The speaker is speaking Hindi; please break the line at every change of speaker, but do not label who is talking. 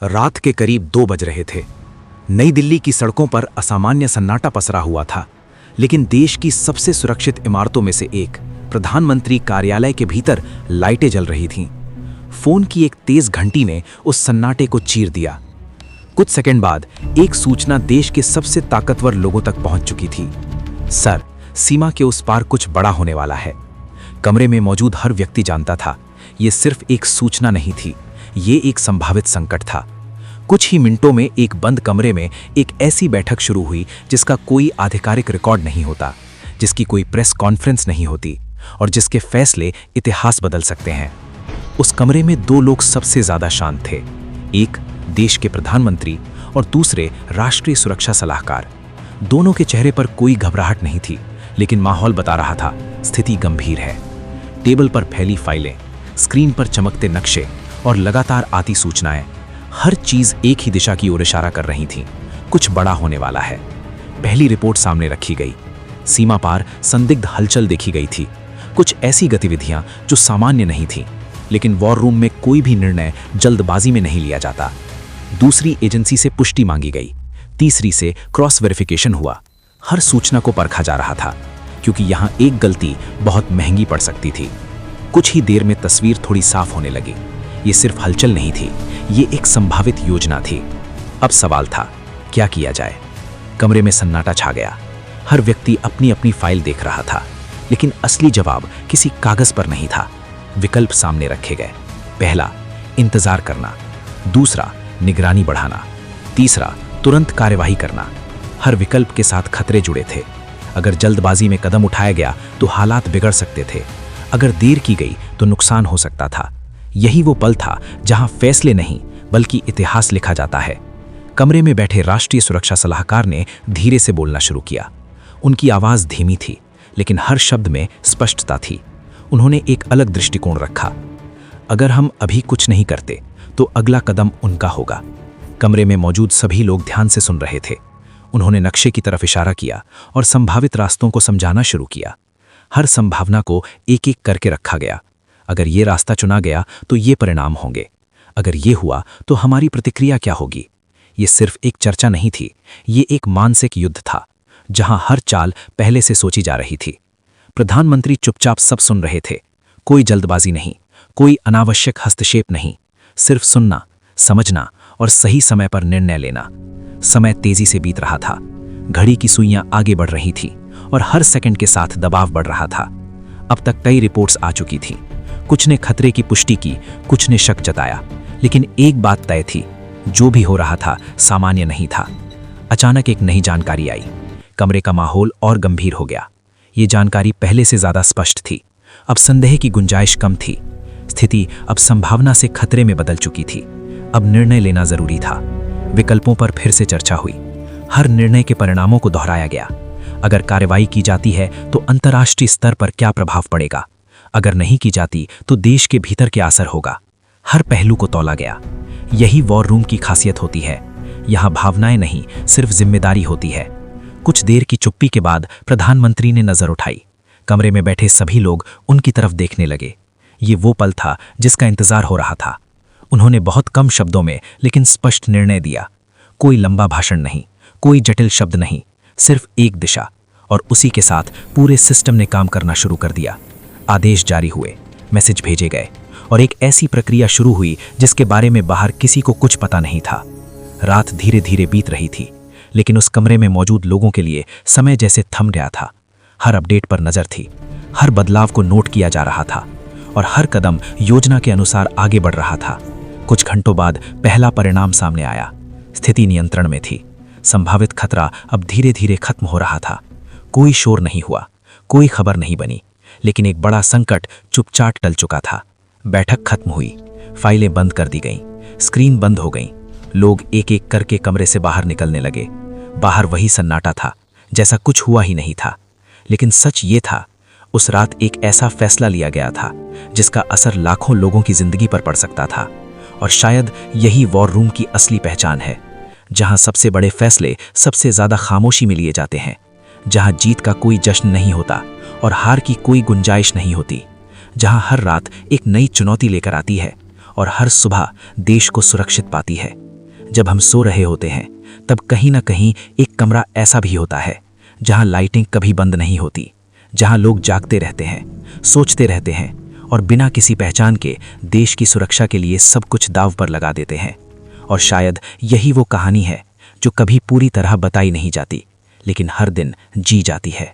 रात के करीब 2 बज रहे थे। नई दिल्ली की सड़कों पर असामान्य सन्नाटा पसरा हुआ था, लेकिन देश की सबसे सुरक्षित इमारतों में से एक प्रधानमंत्री कार्यालय के भीतर लाइटें जल रही थीं। फोन की एक तेज घंटी ने उस सन्नाटे को चीर दिया। कुछ सेकंड बाद एक सूचना देश के सबसे ताकतवर लोगों तक पहुंच चुकी थी। सर, सीमा के उस पार कुछ बड़ा होने वाला है। कमरे में मौजूद हर व्यक्ति जानता था, यह सिर्फ एक सूचना नहीं थी, ये एक संभावित संकट था। कुछ ही मिनटों में एक बंद कमरे में एक ऐसी बैठक शुरू हुई जिसका कोई आधिकारिक रिकॉर्ड नहीं होता, जिसकी कोई प्रेस कॉन्फ्रेंस नहीं होती और जिसके फैसले इतिहास बदल सकते हैं। उस कमरे में 2 लोग सबसे ज्यादा शांत थे, एक देश के प्रधानमंत्री और दूसरे राष्ट्रीय सुरक्षा सलाहकार। दोनों के चेहरे पर कोई घबराहट नहीं थी, लेकिन माहौल बता रहा था स्थिति गंभीर है। टेबल पर फैली फाइलें, स्क्रीन पर चमकते नक्शे और लगातार आती सूचनाएं, हर चीज एक ही दिशा की ओर इशारा कर रही थी, कुछ बड़ा होने वाला है। पहली रिपोर्ट सामने रखी गई। सीमा पार संदिग्ध हलचल देखी गई थी, कुछ ऐसी गतिविधियां जो सामान्य नहीं थीं, लेकिन वॉर रूम में कोई भी निर्णय जल्दबाजी में नहीं लिया जाता। दूसरी एजेंसी से पुष्टि मांगी गई, तीसरी से क्रॉस वेरिफिकेशन हुआ। हर सूचना को परखा जा रहा था, क्योंकि यहां एक गलती बहुत महंगी पड़ सकती थी। कुछ ही देर में तस्वीर थोड़ी साफ होने लगी। ये सिर्फ हलचल नहीं थी, ये एक संभावित योजना थी। अब सवाल था, क्या किया जाए? कमरे में सन्नाटा छा गया। हर व्यक्ति अपनी अपनी फाइल देख रहा था, लेकिन असली जवाब किसी कागज पर नहीं था। विकल्प सामने रखे गए। पहला, इंतजार करना। दूसरा, निगरानी बढ़ाना। तीसरा, तुरंत कार्यवाही करना। हर विकल्प के साथ खतरे जुड़े थे। अगर जल्दबाजी में कदम उठाया गया तो हालात बिगड़ सकते थे, अगर देर की गई तो नुकसान हो सकता था। यही वो पल था जहां फैसले नहीं बल्कि इतिहास लिखा जाता है। कमरे में बैठे राष्ट्रीय सुरक्षा सलाहकार ने धीरे से बोलना शुरू किया। उनकी आवाज धीमी थी, लेकिन हर शब्द में स्पष्टता थी। उन्होंने एक अलग दृष्टिकोण रखा। अगर हम अभी कुछ नहीं करते तो अगला कदम उनका होगा। कमरे में मौजूद सभी लोग ध्यान से सुन रहे थे। उन्होंने नक्शे की तरफ इशारा किया और संभावित रास्तों को समझाना शुरू किया। हर संभावना को एक एक करके रखा गया। अगर ये रास्ता चुना गया तो ये परिणाम होंगे, अगर ये हुआ तो हमारी प्रतिक्रिया क्या होगी। ये सिर्फ एक चर्चा नहीं थी, ये एक मानसिक युद्ध था, जहां हर चाल पहले से सोची जा रही थी। प्रधानमंत्री चुपचाप सब सुन रहे थे। कोई जल्दबाजी नहीं, कोई अनावश्यक हस्तक्षेप नहीं, सिर्फ सुनना, समझना और सही समय पर निर्णय लेना। समय तेजी से बीत रहा था। घड़ी की सुइयां आगे बढ़ रही थी और हर सेकंड के साथ दबाव बढ़ रहा था। अब तक कई रिपोर्ट्स आ चुकी थीं। कुछ ने खतरे की पुष्टि की, कुछ ने शक जताया, लेकिन एक बात तय थी, जो भी हो रहा था सामान्य नहीं था। अचानक एक नई जानकारी आई। कमरे का माहौल और गंभीर हो गया। ये जानकारी पहले से ज्यादा स्पष्ट थी। अब संदेह की गुंजाइश कम थी। स्थिति अब संभावना से खतरे में बदल चुकी थी। अब निर्णय लेना जरूरी था। विकल्पों पर फिर से चर्चा हुई। हर निर्णय के परिणामों को दोहराया गया। अगर कार्रवाई की जाती है तो अंतर्राष्ट्रीय स्तर पर क्या प्रभाव पड़ेगा, अगर नहीं की जाती तो देश के भीतर क्या असर होगा। हर पहलू को तौला गया। यही वॉर रूम की खासियत होती है। यहां भावनाएं नहीं, सिर्फ जिम्मेदारी होती है। कुछ देर की चुप्पी के बाद प्रधानमंत्री ने नजर उठाई। कमरे में बैठे सभी लोग उनकी तरफ देखने लगे। ये वो पल था जिसका इंतजार हो रहा था। उन्होंने बहुत कम शब्दों में लेकिन स्पष्ट निर्णय दिया। कोई लंबा भाषण नहीं, कोई जटिल शब्द नहीं, सिर्फ एक दिशा, और उसी के साथ पूरे सिस्टम ने काम करना शुरू कर दिया। आदेश जारी हुए, मैसेज भेजे गए और एक ऐसी प्रक्रिया शुरू हुई जिसके बारे में बाहर किसी को कुछ पता नहीं था। रात धीरे धीरे बीत रही थी, लेकिन उस कमरे में मौजूद लोगों के लिए समय जैसे थम गया था। हर अपडेट पर नजर थी, हर बदलाव को नोट किया जा रहा था और हर कदम योजना के अनुसार आगे बढ़ रहा था। कुछ घंटों बाद पहला परिणाम सामने आया। स्थिति नियंत्रण में थी। संभावित खतरा अब धीरे धीरे खत्म हो रहा था। कोई शोर नहीं हुआ, कोई खबर नहीं बनी, लेकिन एक बड़ा संकट चुपचाप टल चुका था। बैठक खत्म हुई, फाइलें बंद कर दी गईं, स्क्रीन बंद हो गईं। लोग एक एक करके कमरे से बाहर निकलने लगे। बाहर वही सन्नाटा था, जैसा कुछ हुआ ही नहीं था। लेकिन सच ये था, उस रात एक ऐसा फैसला लिया गया था जिसका असर लाखों लोगों की जिंदगी पर पड़ सकता था। और शायद यही वॉर रूम की असली पहचान है, जहां सबसे बड़े फैसले सबसे ज्यादा खामोशी में लिए जाते हैं, जहां जीत का कोई जश्न नहीं होता और हार की कोई गुंजाइश नहीं होती, जहां हर रात एक नई चुनौती लेकर आती है और हर सुबह देश को सुरक्षित पाती है। जब हम सो रहे होते हैं तब कहीं ना कहीं एक कमरा ऐसा भी होता है जहां लाइटिंग कभी बंद नहीं होती, जहां लोग जागते रहते हैं, सोचते रहते हैं और बिना किसी पहचान के देश की सुरक्षा के लिए सब कुछ दांव पर लगा देते हैं। और शायद यही वो कहानी है जो कभी पूरी तरह बताई नहीं जाती, लेकिन हर दिन जी जाती है।